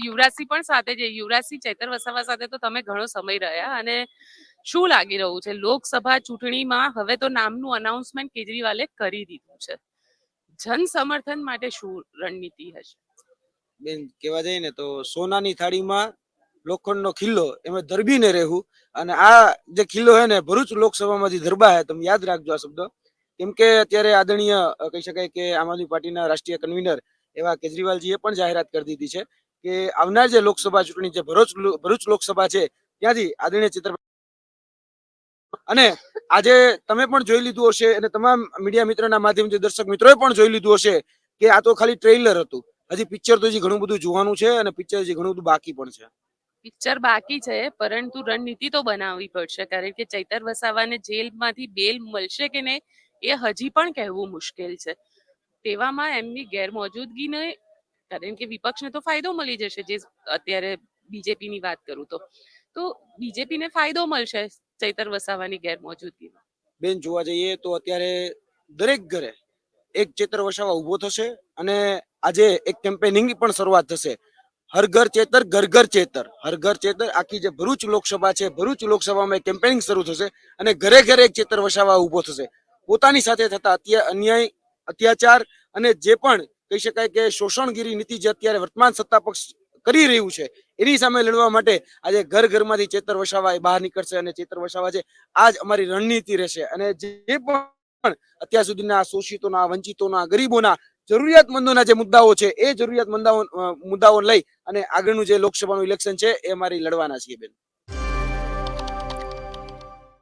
યુવરાજસિંહ પણ સાથે છે. યુવરાજસિંહ ચૈતર વસાવા સાથે તો તમે ઘણો સમય રહ્યા અને શું લાગી રહ્યું છે લોકસભા ચૂંટણીમાં હવે તો નામનું અનાઉન્સમેન્ટ કેજરીવાલે કરી દીધું છે, જન સમર્થન માટે શું રણનીતિ હશે? બેન કેવા જાય ને તો સોનાની થાળીમાં લોખંડનો ખિલ્લો એમાં ધરબીને રહેવું, અને આ જે ખિલ્લો હે ને ભરૂચ લોકસભામાંથી ધરબા હે, તમે યાદ રાખજો આ શબ્દ. કેમ કે અત્યારે આદરણીય કહી શકાય કે આમ આદમી પાર્ટીના રાષ્ટ્રીય કન્વીનર એવા કેજરીવાલજીએ પણ જાહેરાત કરી દીધી છે કે આવનાર જે લોકસભા ચૂંટણી છે ભરૂચ લોકસભા છે ત્યાંથી આદરણીય ચિત્ર, અને આજે તમે પણ જોઈ લીધું હશે અને તમામ મીડિયા મિત્રોના માધ્યમથી દર્શક મિત્રોએ પણ જોઈ લીધું હશે કે આ તો ખાલી ટ્રેલર હતું. હજી પિક્ચર તો હજી ઘણું બધું જોવાનું છે અને પિક્ચર હજી ઘણું બધું બાકી પણ છે. પિક્ચર બાકી છે પરંતુ રણનીતિ તો બનાવવી પડશે, કારણ કે ચૈતર વસાવાને જેલમાંથી બેલ મળશે કે નહીં એ હજી પણ કહેવું મુશ્કેલ છે. તેવામાં એમની ગેરમોજૂદગીને, કારણ કે વિપક્ષને તો ફાયદો મળી જશે, જે અત્યારે બીજેપીની વાત કરું તો બીજેપીને ફાયદો મળશે ચૈતર વસાવાની ગેરમોજૂદગીમાં. બેન જોવા જઈએ તો અત્યારે દરેક ઘરે એક ચેતર વસાવા ઉભો થશે અને આજે એક કેમ્પેનિંગ પણ શરૂઆત થશે. હર ઘર ચેતર ઘર ઘર ચેતર, હર ઘર ચેતર. આખી જે ભરૂચ લોકસભા છે ભરૂચ લોકસભામાં એક કેમ્પેનિંગ શરૂ થશે અને ઘરે ઘરે એક ચેતર વસાવા ઉભો થશે. પોતાની સાથે થતા અન્યાય, અત્યાચાર અને જે પણ કહી શકાય કે શોષણગીરી નીતિ જે અત્યારે વર્તમાન સત્તા પક્ષ કરી રહ્યું છે એની સામે લડવા માટે આજે ઘર ઘરમાંથી ચેતર વસાવા બહાર નીકળશે અને ચેતર વસાવા છે આજ અમારી રણનીતિ રહેશે. અને જે પણ અત્યાર સુધીના શોષિતોના, વંચિતોના, ગરીબોના, જરૂરિયાતમંદોના જે મુદ્દાઓ છે એ જરૂરિયાત મુદ્દાઓ લઈ અને આગળનું જે લોકસભાનું ઇલેક્શન છે એ અમારી લડવાના છીએ બેન.